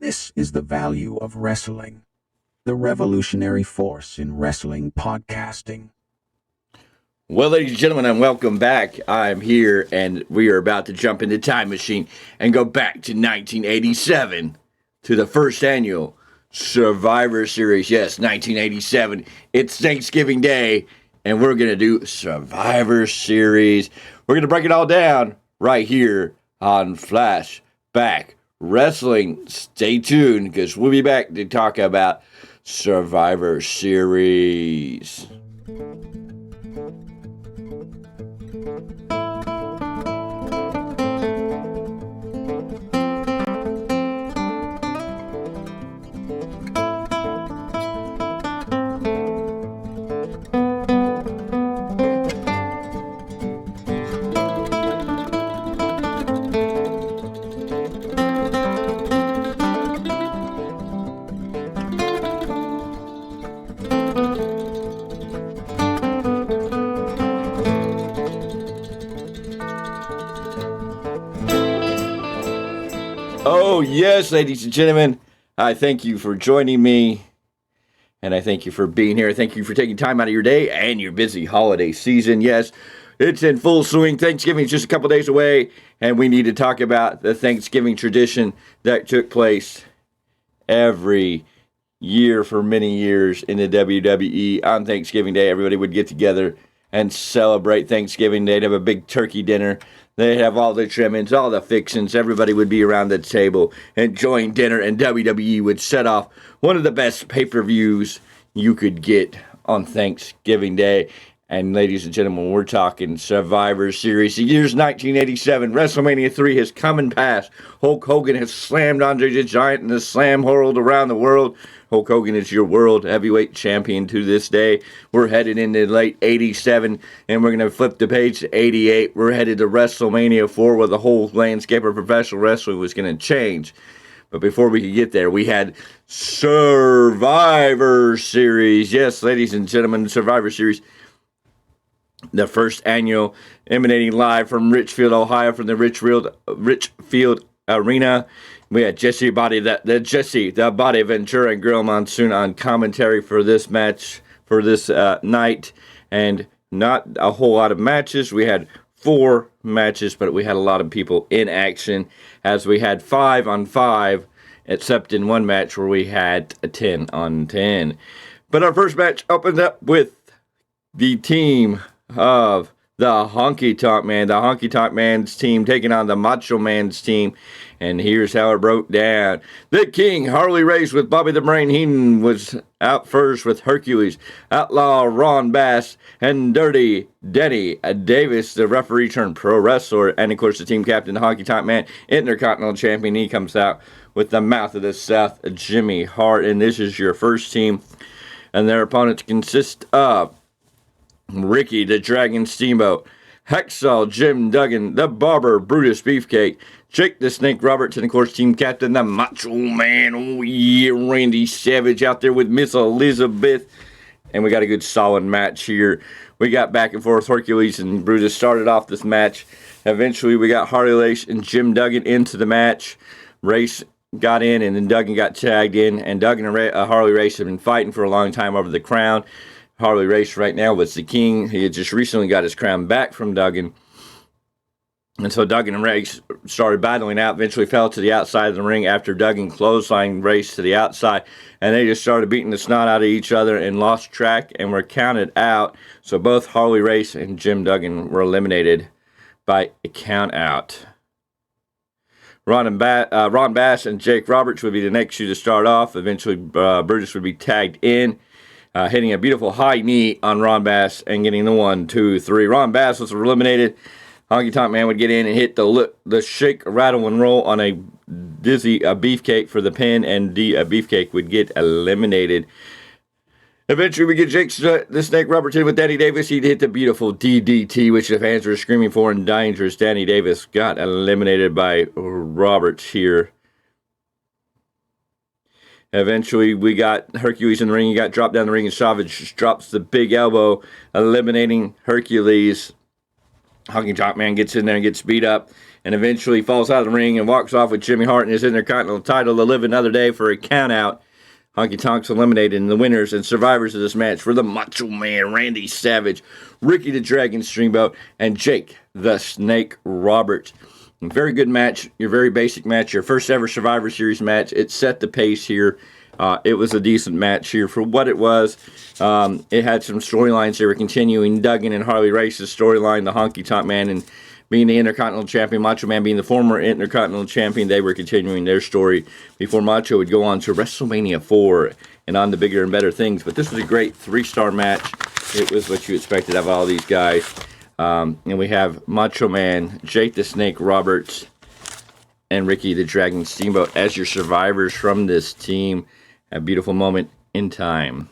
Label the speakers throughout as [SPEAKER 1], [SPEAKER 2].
[SPEAKER 1] This is the value of wrestling, the revolutionary force in wrestling podcasting.
[SPEAKER 2] Well, ladies and gentlemen, and welcome back. I'm here, and we are about to jump in the time machine and go back to 1987 to the first annual Survivor Series. Yes, 1987. It's Thanksgiving Day, and we're going to do Survivor Series. We're going to break it all down right here on FlashBack Wrestling. Stay tuned, because we'll be back to talk about Survivor Series. Oh, yes, ladies and gentlemen, I thank you for joining me, and I thank you for being here. Thank you for taking time out of your day and your busy holiday season. Yes, it's in full swing. Thanksgiving is just a couple days away, and we need to talk about the Thanksgiving tradition that took place every year for many years in the WWE. On Thanksgiving Day, everybody would get together and celebrate Thanksgiving. They'd have a big turkey dinner. They'd have all the trimmings, all the fixings. Everybody would be around the table enjoying dinner, and WWE would set off one of the best pay-per-views you could get on Thanksgiving Day. And ladies and gentlemen, we're talking Survivor Series. The year's 1987. WrestleMania 3 has come and passed. Hulk Hogan has slammed Andre the Giant in the slam hurled around the world. Hulk Hogan is your world heavyweight champion to this day. We're headed into late 87, and we're going to flip the page to 88. We're headed to WrestleMania 4, where the whole landscape of professional wrestling was going to change. But before we could get there, we had Survivor Series. Yes, ladies and gentlemen, Survivor Series. The first annual, emanating live from Richfield, Ohio, from the Richfield Arena. We had Jesse the Body Ventura, and Girl Monsoon on commentary for this match, for this night. And not a whole lot of matches. We had 4 matches, but we had a lot of people in action, as we had 5-on-5, except in one match where we had a 10-on-10. But our first match opened up with the team of the Honky Tonk Man. The Honky Tonk Man's team taking on the Macho Man's team. And here's how it broke down. The King, Harley Race with Bobby the Brain Heenan, was out first with Hercules, Outlaw Ron Bass, and Dirty Denny Davis, the referee turned pro wrestler. And of course the team captain, the Honky Tonk Man, Intercontinental Champion. He comes out with the Mouth of the South, Jimmy Hart. And this is your first team. And their opponents consist of Ricky the Dragon Steamboat, Hacksaw Jim Duggan, the Barber Brutus Beefcake, Jake the Snake Roberts, and of course team captain the Macho Man, oh yeah, Randy Savage out there with Miss Elizabeth. And we got a good solid match here. We got back and forth. Hercules and Brutus started off this match. Eventually we got Harley Race and Jim Duggan into the match. Race got in, and then Duggan got tagged in, and Duggan and Harley Race have been fighting for a long time over the crown. Harley Race right now was the king. He had just recently got his crown back from Duggan. And so Duggan and Race started battling out, eventually fell to the outside of the ring after Duggan clotheslined Race to the outside. And they just started beating the snot out of each other and lost track and were counted out. So both Harley Race and Jim Duggan were eliminated by a count out. Ron Bass and Jake Roberts would be the next two to start off. Eventually Brutus would be tagged in. Hitting a beautiful high knee on Ron Bass and getting the 1, 2, 3. Ron Bass was eliminated. Honky Tonk Man would get in and hit the shake, rattle, and roll on a dizzy beefcake for the pin, and the beefcake would get eliminated. Eventually, we get Jake the Snake Roberts in with Danny Davis. He'd hit the beautiful DDT, which the fans were screaming for, and dangerous. Danny Davis got eliminated by Roberts here. Eventually, we got Hercules in the ring. He got dropped down the ring, and Savage drops the big elbow, eliminating Hercules. Honky Tonk Man gets in there and gets beat up. and eventually falls out of the ring and walks off with Jimmy Hart and his Intercontinental title to live another day for a count-out. Honky Tonks eliminated, and the winners and survivors of this match were the Macho Man Randy Savage, Ricky the Dragon Steamboat, and Jake the Snake Roberts. Very good match, your very basic match, your first ever Survivor Series match. It set the pace here. It was a decent match here for what it was. It had some storylines they were continuing. Duggan and Harley Race's storyline, the Honky Tonk Man and being the Intercontinental Champion, Macho Man being the former Intercontinental Champion. They were continuing their story before Macho would go on to WrestleMania 4 and on to bigger and better things. But this was a great 3-star match. It was what you expected of all these guys. And we have Macho Man, Jake the Snake Roberts, and Ricky the Dragon Steamboat as your survivors from this team. A beautiful moment in time.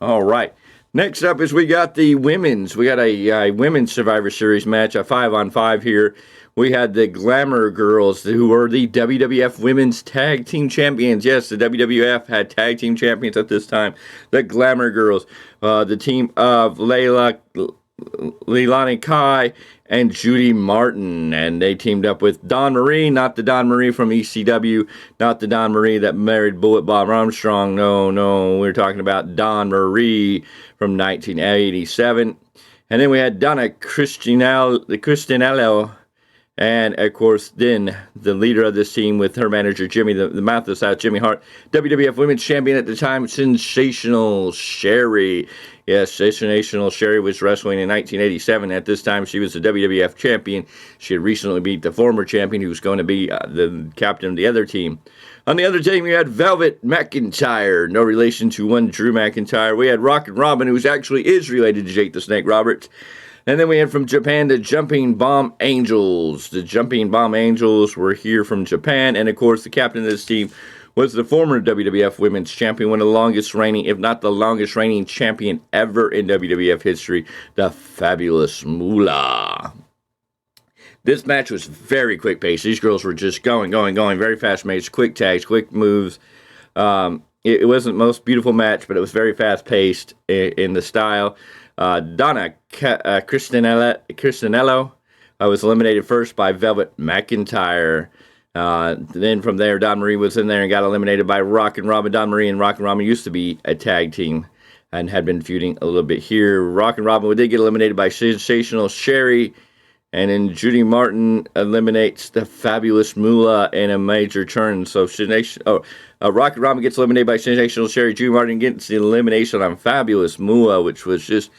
[SPEAKER 2] All right. Next up is we got the women's. We got a women's Survivor Series match, a 5-on-5 here. We had the Glamour Girls, who were the WWF Women's Tag Team Champions. Yes, the WWF had Tag Team Champions at this time. The Glamour Girls, the team of Leilani Kai and Judy Martin, and they teamed up with Dawn Marie, not the Dawn Marie from ECW, not the Dawn Marie that married Bullet Bob Armstrong. No, we're talking about Dawn Marie from 1987. And then we had Donna Christinello, and of course then the leader of this team with her manager Jimmy, the mouth of the South, Jimmy Hart, WWF Women's Champion at the time, Sensational Sherry. Yes, Sensational Sherry was wrestling in 1987. At this time, she was the WWF champion. She had recently beat the former champion, who was going to be the captain of the other team. On the other team, we had Velvet McIntyre, no relation to one Drew McIntyre. We had Rockin' Robin, who actually is related to Jake the Snake Roberts. And then we had from Japan the Jumping Bomb Angels. The Jumping Bomb Angels were here from Japan. And, of course, the captain of this team was the former WWF Women's Champion, one of the longest reigning, if not the longest reigning champion ever in WWF history, the Fabulous Moolah. This match was very quick paced. These girls were just going, very fast paced, quick tags, quick moves. It wasn't the most beautiful match, but it was very fast paced in the style. Donna Christinello was eliminated first by Velvet McIntyre. Then from there, Dawn Marie was in there and got eliminated by Rockin' Robin. Dawn Marie and Rockin' Robin used to be a tag team and had been feuding a little bit here. Rockin' Robin did get eliminated by Sensational Sherry, and then Judy Martin eliminates the Fabulous Moolah in a major turn. So Rockin' Robin gets eliminated by Sensational Sherry. Judy Martin gets the elimination on Fabulous Moolah, which was just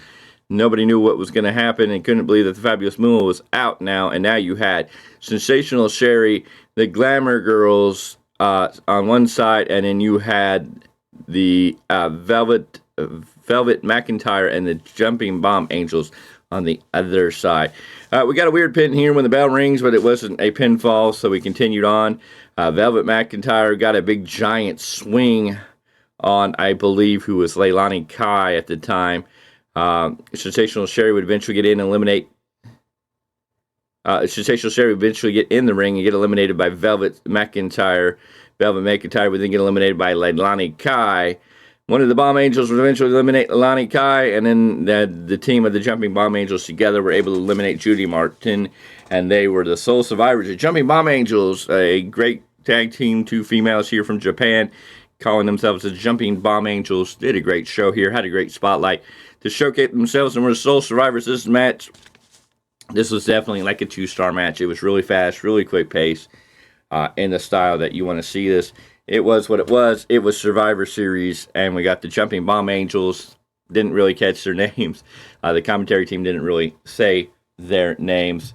[SPEAKER 2] nobody knew what was going to happen and couldn't believe that the Fabulous Moolah was out now. And now you had Sensational Sherry, the Glamour Girls on one side, and then you had the Velvet McIntyre and the Jumping Bomb Angels on the other side. We got a weird pin here when the bell rings, but it wasn't a pinfall, so we continued on. Velvet McIntyre got a big giant swing on, I believe, who was Leilani Kai at the time. Sensational Sherry would eventually get in and eliminate. Sensational Sherry would eventually get in the ring and get eliminated by Velvet McIntyre. Velvet McIntyre would then get eliminated by Leilani Kai. One of the Bomb Angels would eventually eliminate Leilani Kai, and then the team of the Jumping Bomb Angels together were able to eliminate Judy Martin, and they were the sole survivors. The Jumping Bomb Angels, a great tag team, 2 females here from Japan, calling themselves the Jumping Bomb Angels, did a great show here, had a great spotlight to showcase themselves, and were the sole survivors of this match. This was definitely like a 2-star match. It was really fast, really quick pace, in the style that you want to see this. It was what it was. It was Survivor Series, and we got the Jumping Bomb Angels. Didn't really catch their names. The commentary team didn't really say their names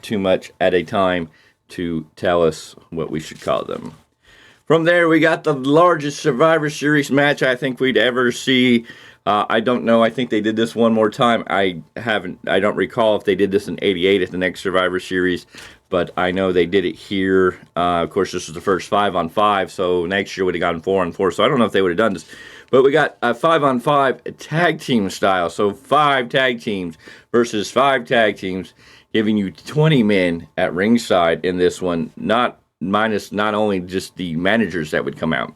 [SPEAKER 2] too much at a time to tell us what we should call them. From there, we got the largest Survivor Series match I think we'd ever see. I don't know. I think they did this one more time. I don't recall if they did this in '88 at the next Survivor Series, but I know they did it here. Of course, this was the first 5-on-5, so next year would have gone 4-on-4. So I don't know if they would have done this, but we got a 5-on-5 tag team style. So 5 tag teams versus 5 tag teams, giving you 20 men at ringside in this one. Not only just the managers that would come out.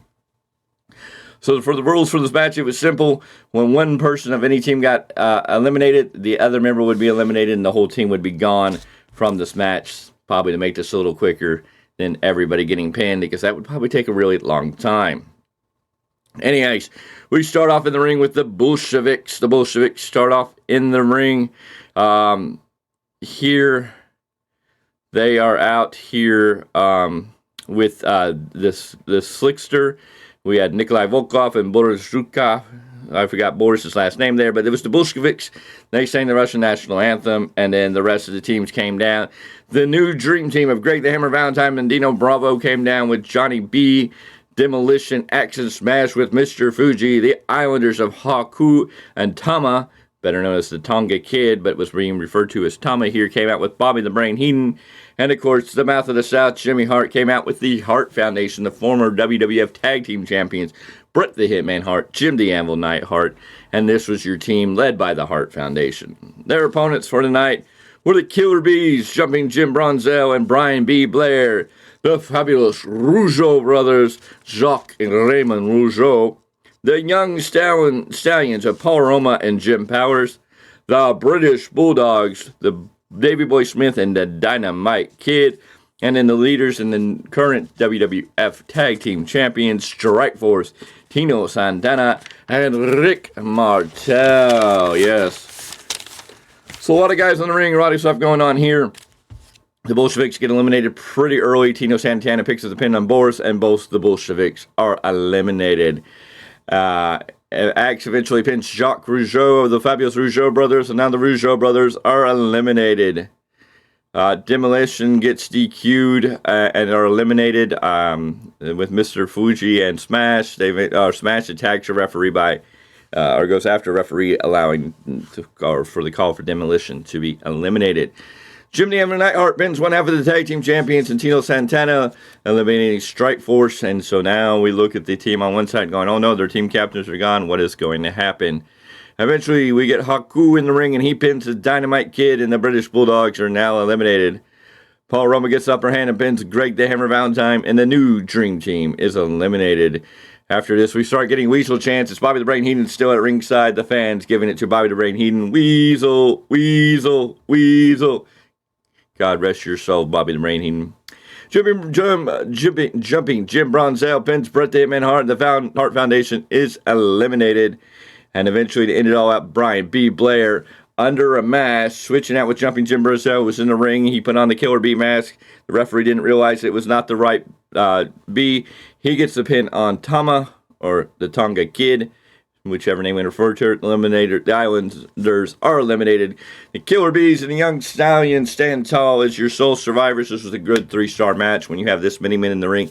[SPEAKER 2] So for the rules for this match, it was simple. When one person of any team got eliminated, the other member would be eliminated, and the whole team would be gone from this match, probably to make this a little quicker than everybody getting pinned, because that would probably take a really long time. Anyways, we start off in the ring with the Bolsheviks. The Bolsheviks start off in the ring. Here, they are out here with this Slickster. We had Nikolai Volkov and Boris Zhukov. I forgot Boris's last name there, but it was the Bolsheviks. They sang the Russian national anthem, and then the rest of the teams came down. The new dream team of Greg the Hammer Valentine and Dino Bravo came down with Johnny B, Demolition, Axe and Smash with Mr. Fuji, the Islanders of Haku and Tama, better known as the Tonga Kid, but was being referred to as Tama here, came out with Bobby the Brain Heenan. And, of course, the Mouth of the South, Jimmy Hart, came out with the Hart Foundation, the former WWF Tag Team Champions, Bret the Hitman Hart, Jim the Anvil Knight Hart, and this was your team led by the Hart Foundation. Their opponents for tonight were the Killer Bees, Jumping Jim Bronzell and Brian B. Blair, the fabulous Rougeau brothers, Jacques and Raymond Rougeau, the Young Stallions of Paul Roma and Jim Powers, the British Bulldogs, the Davey Boy Smith and the Dynamite Kid, and then the leaders and the current WWF Tag Team Champions, Strike Force, Tino Santana and Rick Martel. Yes. So a lot of guys in the ring, a lot of stuff going on here. The Bolsheviks get eliminated pretty early. Tino Santana picks up the pin on Boris, and both the Bolsheviks are eliminated. Axe eventually pins Jacques Rougeau of the fabulous Rougeau brothers, and now the Rougeau brothers are eliminated. Demolition gets DQ'd and are eliminated with Mr. Fuji and Smash. Smash attacks a referee or goes after a referee, allowing for the call for Demolition to be eliminated. Jim the Anvil Neidhart pins one half of the tag team champions and Tino Santana, eliminating Strike Force. And so now we look at the team on one side going, oh no, their team captains are gone. What is going to happen? Eventually we get Haku in the ring and he pins the Dynamite Kid, and the British Bulldogs are now eliminated. Paul Roma gets the upper hand and pins Greg the Hammer Valentine, and the new Dream Team is eliminated. After this, we start getting Weasel chants. It's Bobby the Brain Heenan still at ringside. The fans giving it to Bobby the Brain Heenan. Weasel, Weasel, Weasel. God rest your soul, Bobby the Brain Heenan. Jumping Jim Bronzell pins Bret the Hitman Hart. The Hart Foundation is eliminated. And eventually, to end it all out, Brian B. Blair, under a mask, switching out with Jumping Jim Bronzell, was in the ring. He put on the Killer Bee mask. The referee didn't realize it was not the right B. He gets the pin on Tama, or the Tonga Kid, whichever name we refer to it. The Islanders are eliminated. The Killer Bees and the Young Stallions stand tall as your sole survivors. This was a good 3-star match. When you have this many men in the ring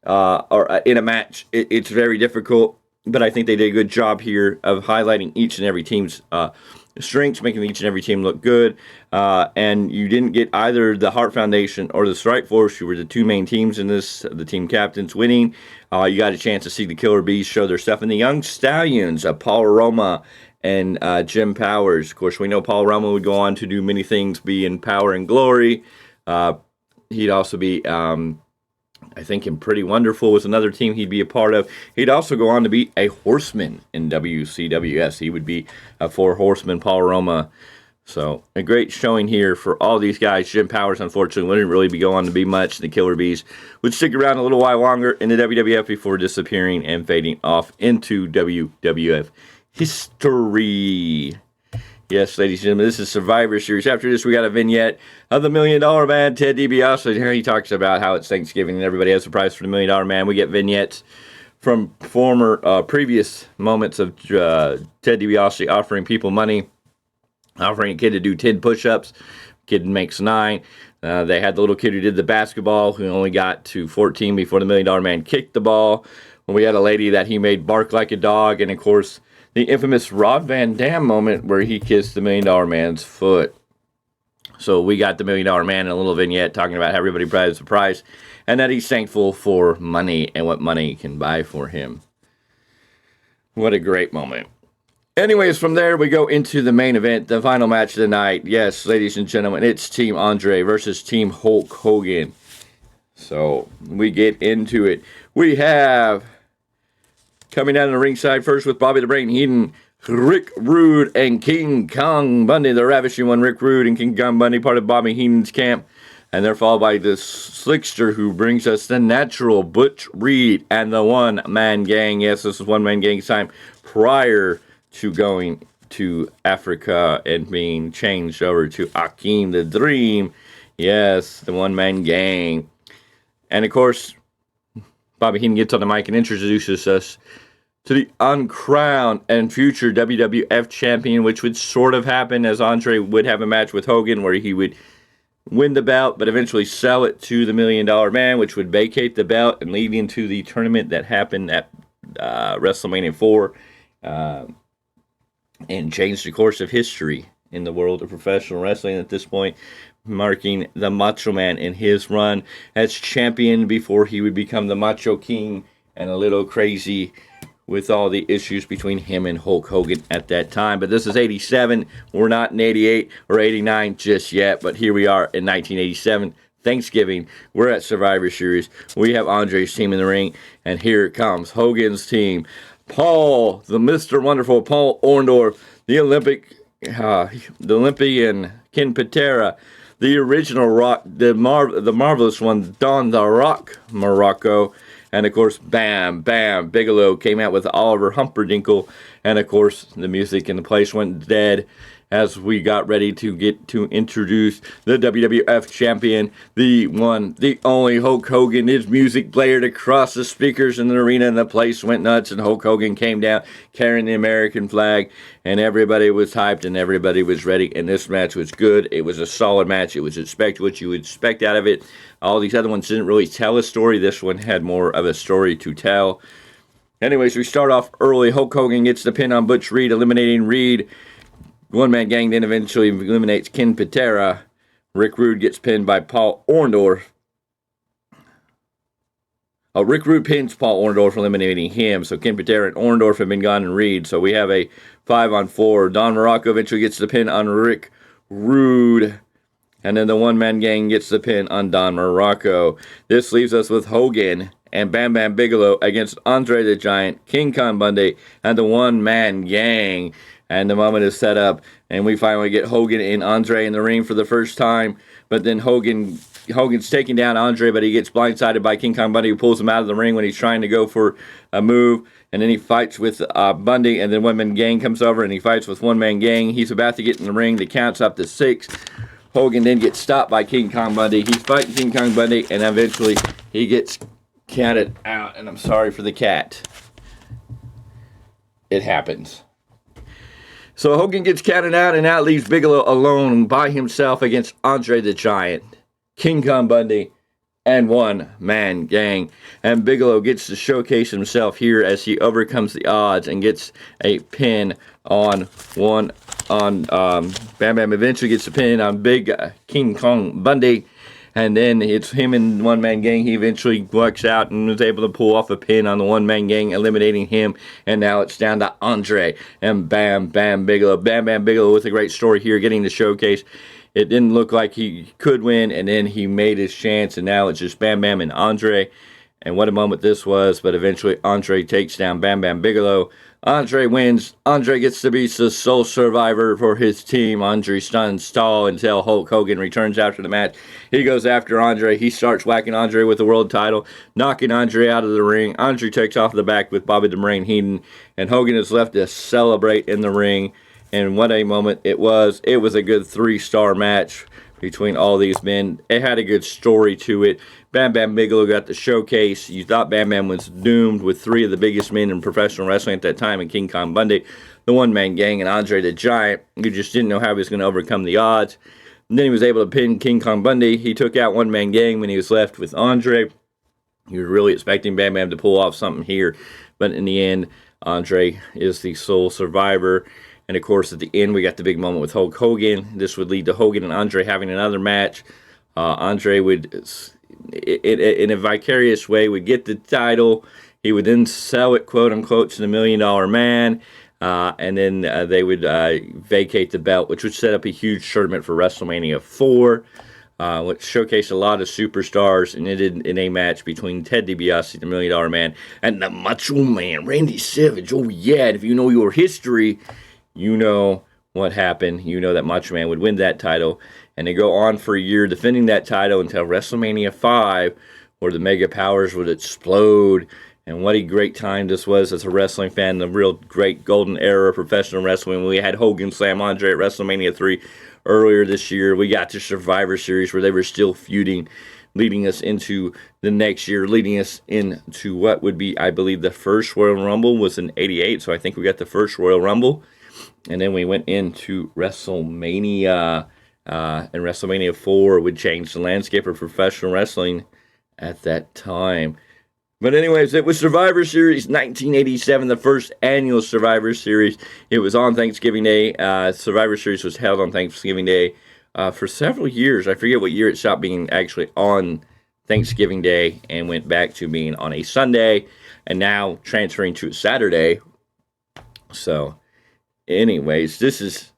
[SPEAKER 2] or in a match, it's very difficult. But I think they did a good job here of highlighting each and every team's strengths, making each and every team look good. And you didn't get either the Hart Foundation or the Strike Force, who were the two main teams in this, the team captains winning. You got a chance to see the Killer Bees show their stuff. And the Young Stallions, Paul Roma and Jim Powers. Of course, we know Paul Roma would go on to do many things, be in Power and Glory. He'd also be... I think in Pretty Wonderful was another team he'd be a part of. He'd also go on to be a horseman in WCWS. He would be a 4-horseman, Paul Roma. So a great showing here for all these guys. Jim Powers, unfortunately, wouldn't really be going on to be much. The Killer Bees would stick around a little while longer in the WWF before disappearing and fading off into WWF history. Yes, ladies and gentlemen, this is Survivor Series. After this, we got a vignette of the $1 Million Man, Ted DiBiase. Here he talks about how it's Thanksgiving and everybody has a prize for the $1 Million Man. We get vignettes from previous moments of Ted DiBiase offering people money, offering a kid to do 10 push-ups. Kid makes 9. They had the little kid who did the basketball, who only got to 14 before the $1 Million Man kicked the ball. We had a lady that he made bark like a dog, and of course, the infamous Rob Van Dam moment where he kissed the $1 Million Man's foot. So we got the $1 Million Man in a little vignette talking about how everybody prizes the prize and that he's thankful for money and what money can buy for him. What a great moment. Anyways, from there we go into the main event, the final match of the night. Yes, ladies and gentlemen, it's Team Andre versus Team Hulk Hogan. So we get into it. We have... coming down to the ringside first with Bobby the Brain Heenan, Rick Rude and King Kong Bundy. The Ravishing One, Rick Rude and King Kong Bundy, part of Bobby Heenan's camp. And they're followed by the Slickster, who brings us the Natural, Butch Reed, and the One Man Gang. Yes, this is One Man Gang's time prior to going to Africa and being changed over to Akeem the Dream. Yes, the One Man Gang. And of course, Bobby Heenan gets on the mic and introduces us to the uncrowned and future WWF champion, which would sort of happen as Andre would have a match with Hogan where he would win the belt, but eventually sell it to the $1 Million Man, which would vacate the belt and lead into the tournament that happened at WrestleMania 4 and changed the course of history in the world of professional wrestling at this point, marking the Macho Man in his run as champion before he would become the Macho King and a little crazy with all the issues between him and Hulk Hogan at that time. But this is 87. We're not in 88 or 89 just yet, but here we are in 1987. Thanksgiving. We're at Survivor Series. We have Andre's team in the ring, and here comes Hogan's team. Paul, the Mr. Wonderful Paul Orndorff, the Olympian Ken Patera, the original Rock, the marvelous one, Don the Rock Morocco, and of course, Bam Bam Bigelow came out with Oliver Humperdinkle, and of course, the music in the place went dead as we got ready to get to introduce the WWF champion, the one, the only Hulk Hogan. His music blared across the speakers in the arena, and the place went nuts, and Hulk Hogan came down carrying the American flag, and everybody was hyped, and everybody was ready, and this match was good. It was a solid match. It was what you would expect out of it. All these other ones didn't really tell a story. This one had more of a story to tell. Anyways, we start off early. Hulk Hogan gets the pin on Butch Reed, eliminating Reed. One Man Gang then eventually eliminates Ken Patera. Rick Rude gets pinned by Paul Orndorff. Rick Rude pins Paul Orndorff, eliminating him. So Ken Patera and Orndorff have been gone and Reed. So we have a 5-on-4. Don Morocco eventually gets the pin on Rick Rude. And then the One Man Gang gets the pin on Don Morocco. This leaves us with Hogan and Bam Bam Bigelow against Andre the Giant, King Kong Bundy, and the One Man Gang. And the moment is set up, and we finally get Hogan and Andre in the ring for the first time. But then Hogan's taking down Andre, but he gets blindsided by King Kong Bundy, who pulls him out of the ring when he's trying to go for a move. And then he fights with Bundy, and then One Man Gang comes over, and he fights with One Man Gang. He's about to get in the ring. The count's up to 6. Hogan then gets stopped by King Kong Bundy. He's fighting King Kong Bundy, and eventually he gets counted out. And I'm sorry for the cat. It happens. So Hogan gets counted out, and that leaves Bigelow alone by himself against Andre the Giant, King Kong Bundy, and One Man Gang. And Bigelow gets to showcase himself here as he overcomes the odds and gets a pin on Bam Bam eventually gets a pin on Big King Kong Bundy. And then it's him and One Man Gang. He eventually works out and was able to pull off a pin on the One Man Gang, eliminating him. And now it's down to Andre and Bam Bam Bigelow. Bam Bam Bigelow with a great story here, getting the showcase. It didn't look like he could win, and then he made his chance, and now it's just Bam Bam and Andre. And what a moment this was, but eventually Andre takes down Bam Bam Bigelow. Andre wins. Andre gets to be the sole survivor for his team. Andre stuns tall until Hulk Hogan returns after the match. He goes after Andre. He starts whacking Andre with the world title, knocking Andre out of the ring. Andre takes off the back with Bobby the Brain Heenan, and Hogan is left to celebrate in the ring. And what a moment it was. It was a good 3-star match between all these men. It had a good story to it. Bam Bam Bigelow got the showcase. You thought Bam Bam was doomed with 3 of the biggest men in professional wrestling at that time, in King Kong Bundy, the One Man Gang, and Andre the Giant. You just didn't know how he was going to overcome the odds. And then he was able to pin King Kong Bundy. He took out One Man Gang when he was left with Andre. You were really expecting Bam Bam to pull off something here. But in the end, Andre is the sole survivor. And of course, at the end, we got the big moment with Hulk Hogan. This would lead to Hogan and Andre having another match. Andre would, in a vicarious way, would get the title. He would then sell it, quote unquote, to the $1 Million Man. And then they would vacate the belt, which would set up a huge tournament for WrestleMania 4. which showcased a lot of superstars, and it ended in a match between Ted DiBiase, the $1 Million Man, and the Macho Man, Randy Savage. Oh, yeah, and if you know your history, you know what happened. You know that Macho Man would win that title, and they go on for a year defending that title until WrestleMania 5, where the Mega Powers would explode. And what a great time this was as a wrestling fan, the real great golden era of professional wrestling. We had Hogan slam Andre at WrestleMania 3 earlier this year. We got to Survivor Series where they were still feuding, leading us into the next year, leading us into what would be, I believe, the first Royal Rumble was in '88. So I think we got the first Royal Rumble. And then we went into WrestleMania, and WrestleMania 4 would change the landscape of professional wrestling at that time. But anyways, it was Survivor Series 1987, the first annual Survivor Series. It was on Thanksgiving Day. Survivor Series was held on Thanksgiving Day for several years. I forget what year it stopped being actually on Thanksgiving Day and went back to being on a Sunday and now transferring to a Saturday. So anyways, this is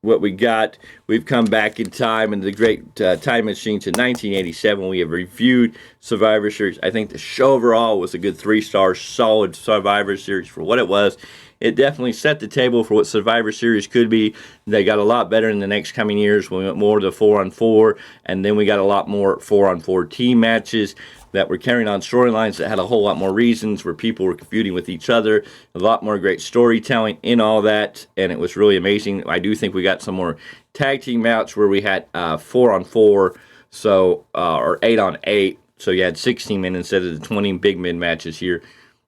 [SPEAKER 2] what we got. We've come back in time in the great time machine to 1987. We have reviewed Survivor Series. I think the show overall was a good 3-star solid Survivor Series for what it was. It definitely set the table for what Survivor Series could be. They got a lot better in the next coming years. We went more to 4-on-4, and then we got a lot more 4-on-4 team matches that were carrying on storylines that had a whole lot more reasons where people were feuding with each other, a lot more great storytelling in all that, and it was really amazing. I do think we got some more tag team bouts where we had 4-on-4, so or 8-on-8, so you had 16 men instead of the 20 big men matches here,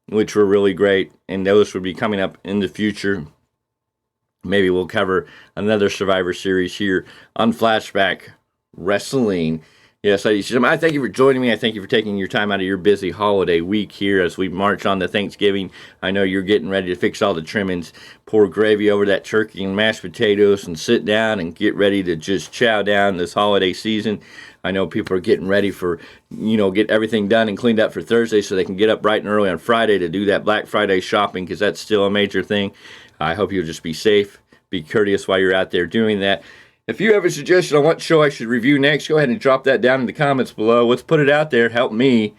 [SPEAKER 2] which were really great, and those would be coming up in the future. Maybe we'll cover another Survivor Series here on Flashback Wrestling. Yes, ladies and gentlemen, I thank you for joining me. I thank you for taking your time out of your busy holiday week here as we march on to Thanksgiving. I know you're getting ready to fix all the trimmings, pour gravy over that turkey and mashed potatoes, and sit down and get ready to just chow down this holiday season. I know people are getting ready for, get everything done and cleaned up for Thursday so they can get up bright and early on Friday to do that Black Friday shopping because that's still a major thing. I hope you'll just be safe, be courteous while you're out there doing that. If you have a suggestion on what show I should review next, go ahead and drop that down in the comments below. Let's put it out there. Help me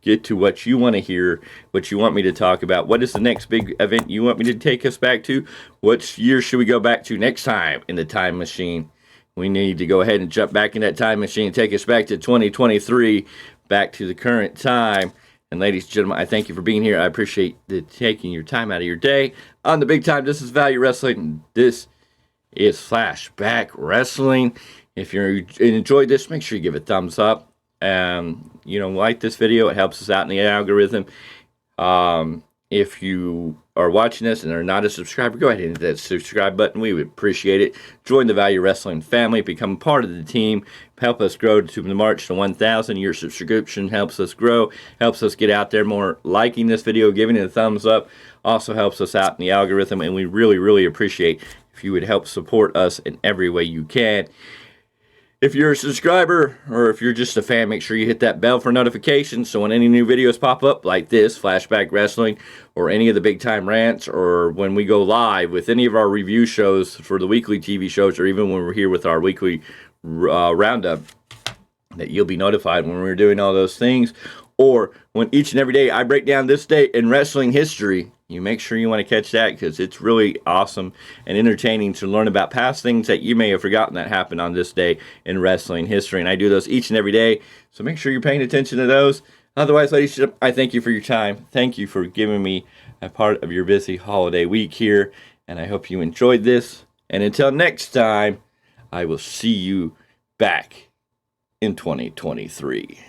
[SPEAKER 2] get to what you want to hear, what you want me to talk about. What is the next big event you want me to take us back to? What year should we go back to next time in the time machine? We need to go ahead and jump back in that time machine and take us back to 2023, back to the current time. And ladies and gentlemen, I thank you for being here. I appreciate taking your time out of your day. On the big time, this is Value Wrestling. This is Flashback Wrestling. If you enjoyed this, make sure you give it a thumbs up. Like this video. It helps us out in the algorithm. If you are watching this and are not a subscriber, go ahead and hit that subscribe button. We would appreciate it. Join the Value Wrestling family. Become part of the team. Help us grow to the march to 1,000. Your subscription helps us grow. Helps us get out there more. Liking this video, giving it a thumbs up, also helps us out in the algorithm. And we really, really appreciate if you would help support us in every way you can. If you're a subscriber or if you're just a fan, make sure you hit that bell for notifications so when any new videos pop up like this, Flashback Wrestling, or any of the big time rants, or when we go live with any of our review shows for the weekly TV shows, or even when we're here with our weekly roundup, that you'll be notified when we're doing all those things. Or when each and every day I break down this day in wrestling history, you make sure you want to catch that because it's really awesome and entertaining to learn about past things that you may have forgotten that happened on this day in wrestling history. And I do those each and every day, so make sure you're paying attention to those. Otherwise, ladies and gentlemen, I thank you for your time. Thank you for giving me a part of your busy holiday week here, and I hope you enjoyed this. And until next time, I will see you back in 2023.